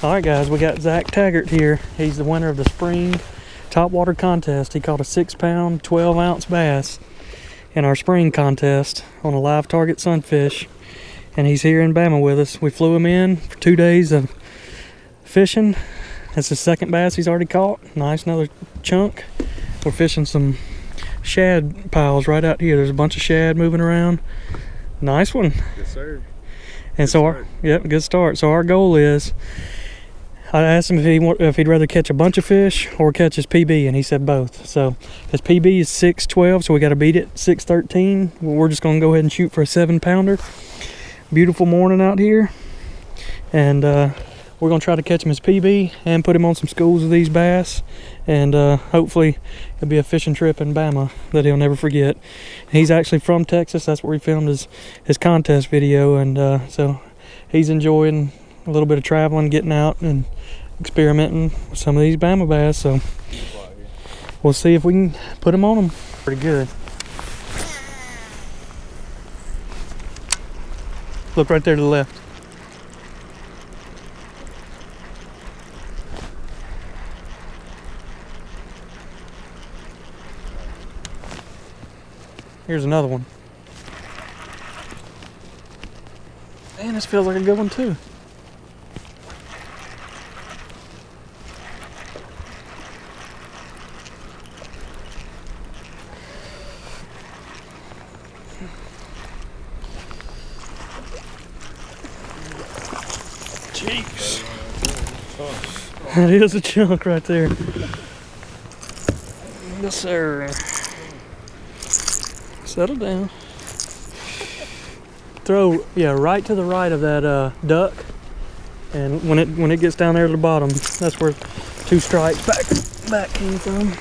All right, guys, we got Zach Taggart here. He's the winner of the spring topwater contest. He caught a 6-pound, 12-ounce bass in our spring contest on a LiveTarget Sunfish, and he's here in Bama with us. We flew him in for 2 days of fishing. That's the second bass he's already caught. Nice, another chunk. We're fishing some shad piles right out here. There's a bunch of shad moving around. Nice one. Yes, sir. And so, good start. So our goal is, I asked him if he'd rather catch a bunch of fish or catch his PB, and he said both. So his PB is 612, so we got to beat it 613. We're just going to go ahead and shoot for a 7-pounder. Beautiful morning out here, and we're going to try to catch him his PB and put him on some schools of these bass, and hopefully it'll be a fishing trip in Bama that he'll never forget. He's actually from Texas. That's where he filmed his contest video, and so he's enjoying a little bit of traveling, getting out and experimenting with some of these Bama bass. So we'll see if we can put him on them. Pretty good. Look right there to the left. Here's another one. Man, this feels like a good one too. Jeez. That is a chunk right there. Yes, sir. Settle down. Throw, right to the right of that duck, and when it gets down there to the bottom, that's where 2 strikes back came from.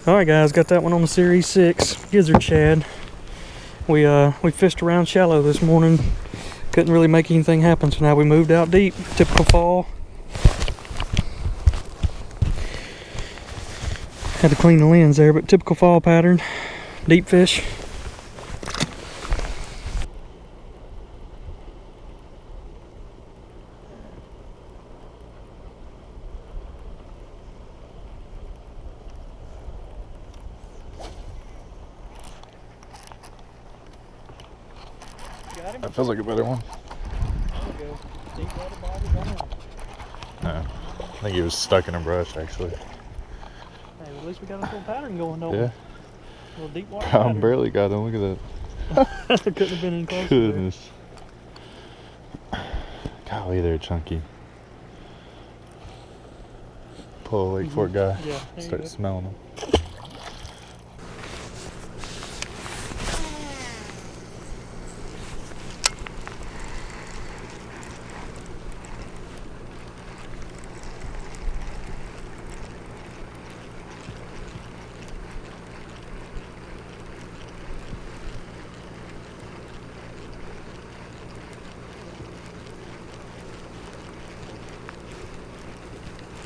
All right, guys, got that one on the Series 6 Gizzard shad. We fished around shallow this morning. Couldn't really make anything happen, so now we moved out deep. Typical fall. Had to clean the lens there, but typical fall pattern. Deep fish. Got him? That feels like a better one. There we go. Deep water body on. I think he was stuck in a brush, actually. Hey, at least we got a little pattern going, don't we? Yeah. A little deep water I pattern. barely got him. Look at that. Couldn't have been any closer. Goodness. Golly, they're chunky. Pull a Lake Fork guy. Yeah, Start smelling them.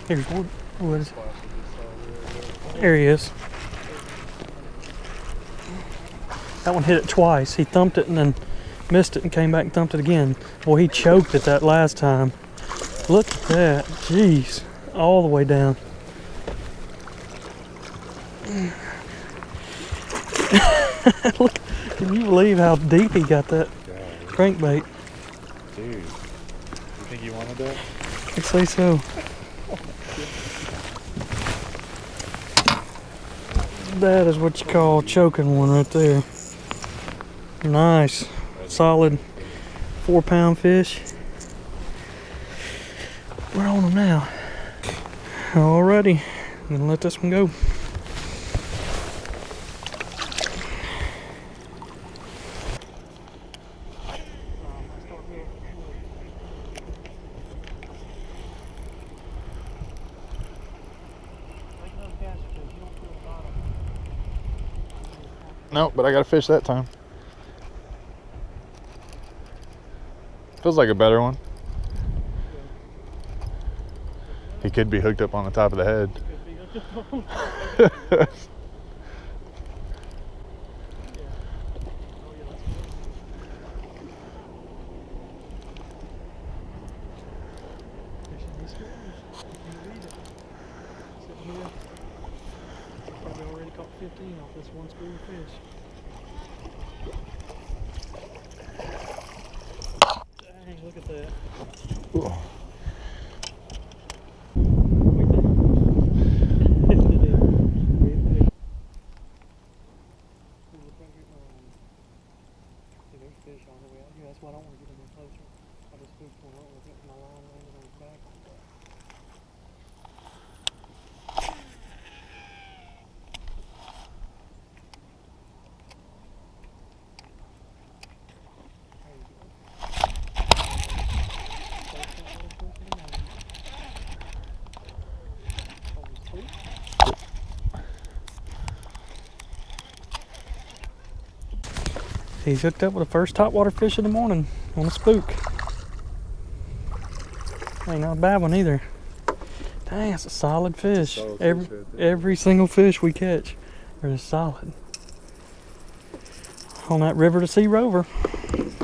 Here's one. What is it? There he is. That one hit it twice. He thumped it and then missed it and came back and thumped it again. Boy, he choked it that last time. Look at that. Jeez. All the way down. Look, can you believe how deep he got that crankbait? Dude, you think you wanted that? I'd say so. That is what you call choking one right there. Nice, solid 4-pound fish. We're on them now. Alrighty, I'm gonna let this one go. No, but I got a fish that time. Feels like a better one. He could be hooked up on the top of the head. 15 off this one school of fish. Dang, look at that. Ooh. There's fish all the way out here. That's why I don't want to get any closer. I just spooked one up with it. My line landed on his back. He's hooked up with the first topwater fish of the morning on a spook. Ain't not a bad one either. Dang, that's a solid fish. Every single fish we catch is solid. On that river to sea rover. It's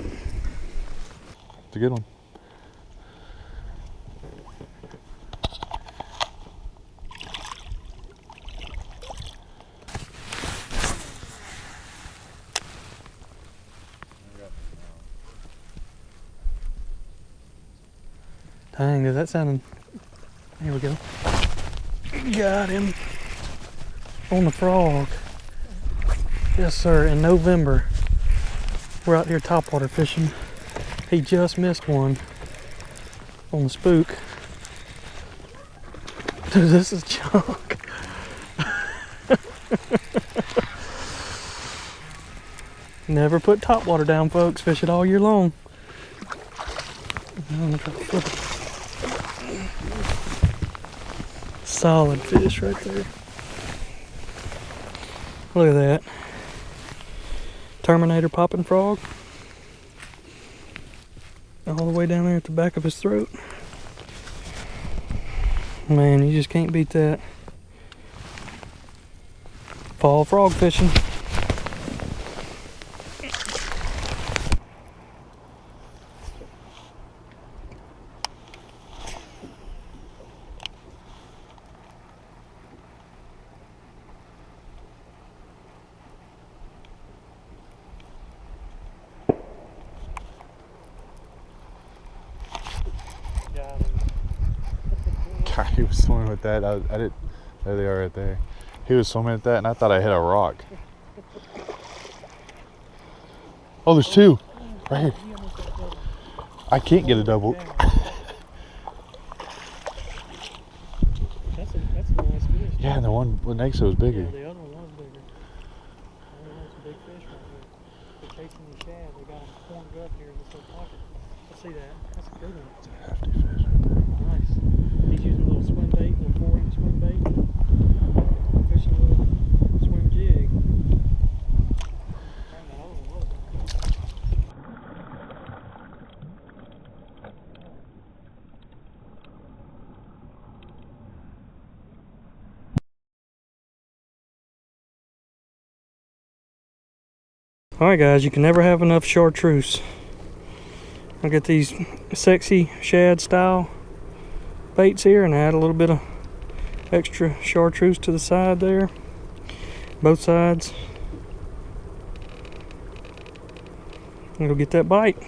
a good one. Dang, does that sound... Here we go. Got him. On the frog. Yes, sir, in November. We're out here topwater fishing. He just missed one on the spook. Dude, this is junk. Never put topwater down, folks. Fish it all year long. Solid fish right there. Look at that. Terminator popping frog. All the way down there at the back of his throat. Man, you just can't beat that. Fall frog fishing. God, he was swimming with that. I didn't. There they are right there. He was swimming at that, and I thought I hit a rock. Oh, there's two right here. I can't get a double. That's a nice fish. Yeah, and the one next to it was bigger. Yeah, the other one was bigger. That's a big fish right there. They're chasing these shad. They got them cornered up here in this little pocket. Let's see that. That's a good one. It's a hefty fish right there. Nice. He's using a little swim bait, a little 4-inch swim bait. I'm fishing a little swim jig. Turn that over. What is that? Alright guys, you can never have enough chartreuse. I'll get these sexy shad style baits here and add a little bit of extra chartreuse to the side there. Both sides. It'll get that bite.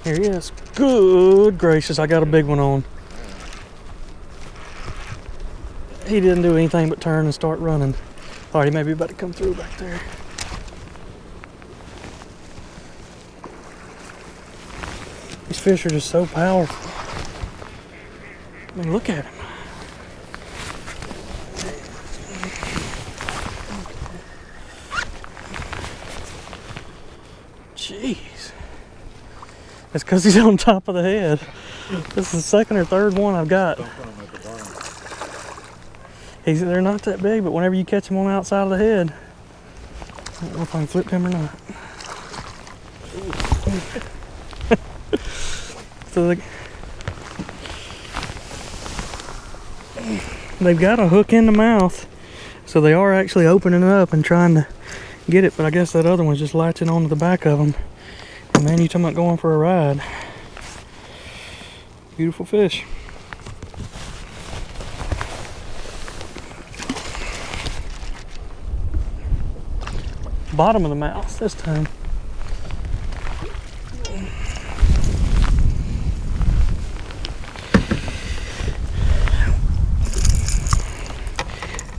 Here he is. Good gracious, I got a big one on. He didn't do anything but turn and start running. Alright, he may be about to come through back there. These fish are just so powerful. I mean, look at him. Jeez. It's because he's on top of the head. This is the second or third one I've got. They're not that big, but whenever you catch them on the outside of the head, I don't know if I can flip him or not. So they've got a hook in the mouth, so they are actually opening it up and trying to get it, but I guess that other one's just latching onto the back of them. And man, you talking about going for a ride. Beautiful fish. Bottom of the mouth this time.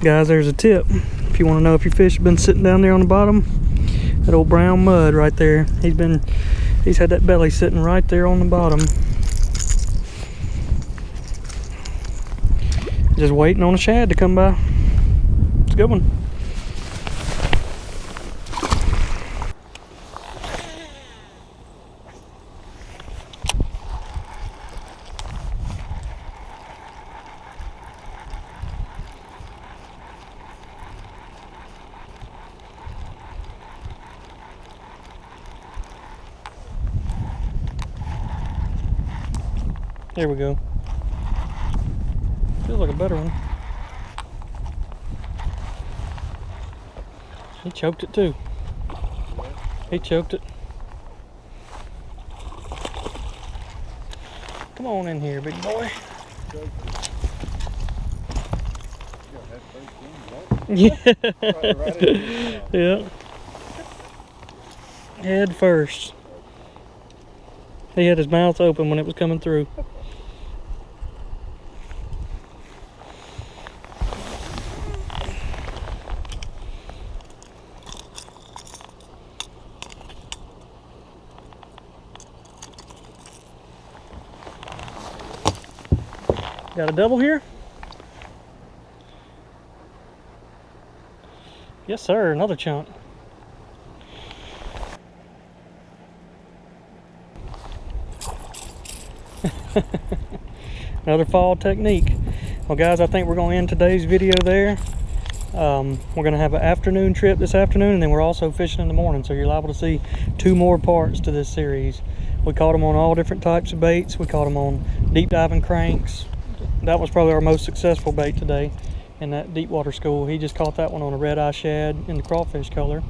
Guys, there's a tip. If you want to know if your fish have been sitting down there on the bottom, that old brown mud right there, he's had that belly sitting right there on the bottom. Just waiting on a shad to come by. It's a good one. There we go. Feels like a better one. He choked it too. He choked it. Come on in here, big boy. Yeah. Yeah. Head first. He had his mouth open when it was coming through. Got a double here? Yes, sir. Another chunk. Another fall technique. Well, guys, I think we're going to end today's video there. We're going to have an afternoon trip this afternoon, and then we're also fishing in the morning, so you're liable to see 2 more parts to this series. We caught them on all different types of baits. We caught them on deep diving cranks. That was probably our most successful bait today in that deep water school. He just caught that one on a red eye shad in the crawfish color.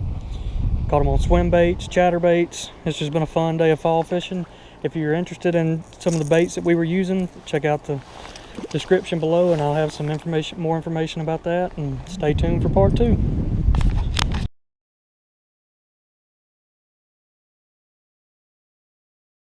Caught them on swim baits, chatter baits. It's just been a fun day of fall fishing. If you're interested in some of the baits that we were using, check out the description below and I'll have some more information about that, and stay tuned for part 2.